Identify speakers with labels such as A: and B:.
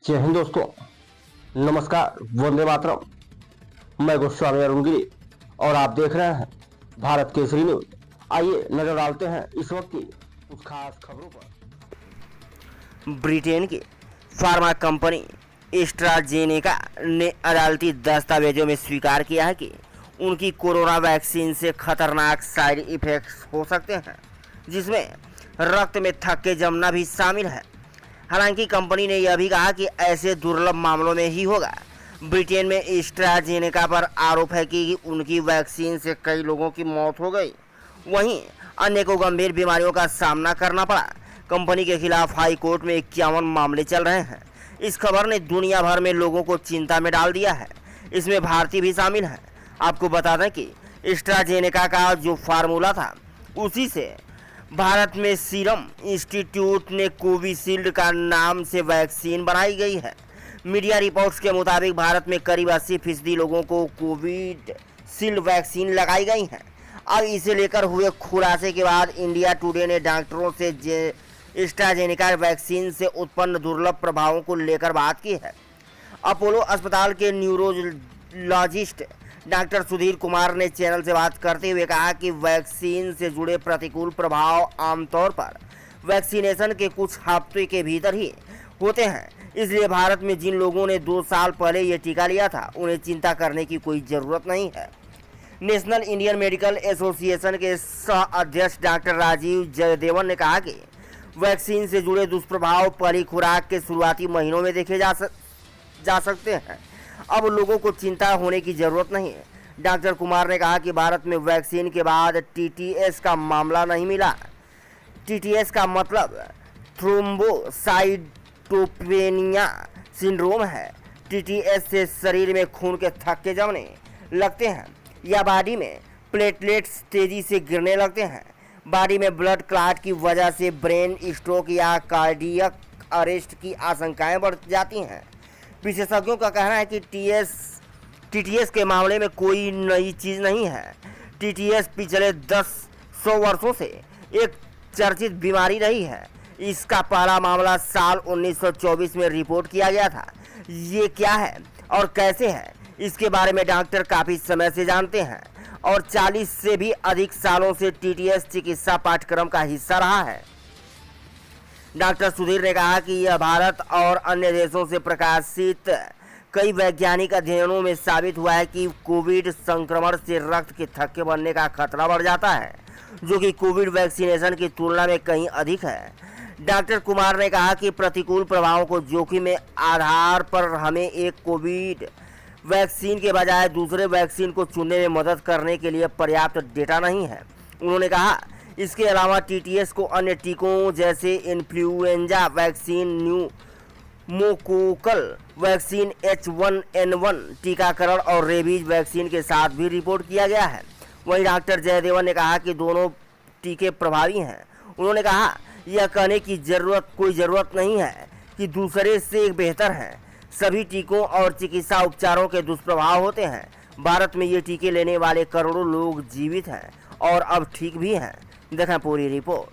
A: जय हिंद दोस्तों, नमस्कार, वंदे मातरम। मैं गोस्वामी अरुण गिरी और आप देख रहे हैं भारत केसरी न्यूज। आइए नजर डालते हैं इस वक्त की कुछ खास खबरों पर।
B: ब्रिटेन की फार्मा कंपनी एस्ट्राजेनेका ने अदालती दस्तावेजों में स्वीकार किया है कि उनकी कोरोना वैक्सीन से खतरनाक साइड इफेक्ट्स हो सकते हैं, जिसमें रक्त में थक्के जमना भी शामिल है। हालांकि कंपनी ने यह भी कहा कि ऐसे दुर्लभ मामलों में ही होगा। ब्रिटेन में एस्ट्राजेनेका पर आरोप है कि उनकी वैक्सीन से कई लोगों की मौत हो गई, वहीं अन्य को गंभीर बीमारियों का सामना करना पड़ा। कंपनी के खिलाफ हाई कोर्ट में 51 मामले चल रहे हैं। इस खबर ने दुनिया भर में लोगों को चिंता में डाल दिया है, इसमें भारतीय भी शामिल है। आपको बता दें कि एस्ट्राजेनेका का जो फार्मूला था, उसी से भारत में सीरम इंस्टीट्यूट ने कोविशील्ड का नाम से वैक्सीन बनाई गई है। मीडिया रिपोर्ट्स के मुताबिक भारत में करीब 80% लोगों को कोविशील्ड वैक्सीन लगाई गई है। अब इसे लेकर हुए खुलासे के बाद इंडिया टुडे ने डॉक्टरों से एस्ट्राजेनेका वैक्सीन से उत्पन्न दुर्लभ प्रभावों को लेकर बात की है। अपोलो अस्पताल के न्यूरोलॉजिस्ट डॉक्टर सुधीर कुमार ने चैनल से बात करते हुए कहा कि वैक्सीन से जुड़े प्रतिकूल प्रभाव आमतौर पर वैक्सीनेशन के कुछ हफ्ते के भीतर ही होते हैं, इसलिए भारत में जिन लोगों ने 2 साल पहले ये टीका लिया था, उन्हें चिंता करने की कोई ज़रूरत नहीं है। नेशनल इंडियन मेडिकल एसोसिएशन के सह अध्यक्ष डॉक्टर राजीव जयदेवन ने कहा कि वैक्सीन से जुड़े दुष्प्रभाव पहली खुराक के शुरुआती महीनों में देखे जा सकते हैं। अब लोगों को चिंता होने की ज़रूरत नहीं है। डॉक्टर कुमार ने कहा कि भारत में वैक्सीन के बाद टीटीएस का मामला नहीं मिला। टीटीएस का मतलब थ्रोम्बोसाइटोपेनिया सिंड्रोम है। टीटीएस से शरीर में खून के थक्के जमने लगते हैं या बॉडी में प्लेटलेट्स तेज़ी से गिरने लगते हैं। बॉडी में ब्लड क्लॉट की वजह से ब्रेन स्ट्रोक या कार्डियक अरेस्ट की आशंकाएं बढ़ जाती हैं। विशेषज्ञों का कहना है कि टीटीएस के मामले में कोई नई चीज़ नहीं है। टीटीएस पिछले 100 वर्षों से एक चर्चित बीमारी रही है। इसका पहला मामला साल 1924 में रिपोर्ट किया गया था। ये क्या है और कैसे है, इसके बारे में डॉक्टर काफ़ी समय से जानते हैं और 40 से भी अधिक सालों से टीटीएस चिकित्सा पाठ्यक्रम का हिस्सा रहा है। डॉक्टर सुधीर ने कहा कि यह भारत और अन्य देशों से प्रकाशित कई वैज्ञानिक अध्ययनों में साबित हुआ है कि कोविड संक्रमण से रक्त के थक्के बनने का खतरा बढ़ जाता है, जो कि कोविड वैक्सीनेशन की तुलना में कहीं अधिक है। डॉक्टर कुमार ने कहा कि प्रतिकूल प्रभावों को जोखिम में आधार पर हमें एक कोविड वैक्सीन के बजाय दूसरे वैक्सीन को चुनने में मदद करने के लिए पर्याप्त डेटा नहीं है। उन्होंने कहा इसके अलावा टीटीएस को अन्य टीकों जैसे influenza vaccine, pneumococcal vaccine, H1N1 टीकाकरण और रेबीज वैक्सीन के साथ भी रिपोर्ट किया गया है। वहीं डॉक्टर जयदेवन ने कहा कि दोनों टीके प्रभावी हैं। उन्होंने कहा यह कहने की कोई ज़रूरत नहीं है कि दूसरे से बेहतर हैं। सभी टीकों और चिकित्सा उपचारों के दुष्प्रभाव होते हैं। भारत में ये टीके लेने वाले करोड़ों लोग जीवित हैं और अब ठीक भी हैं। देखें पूरी रिपोर्ट।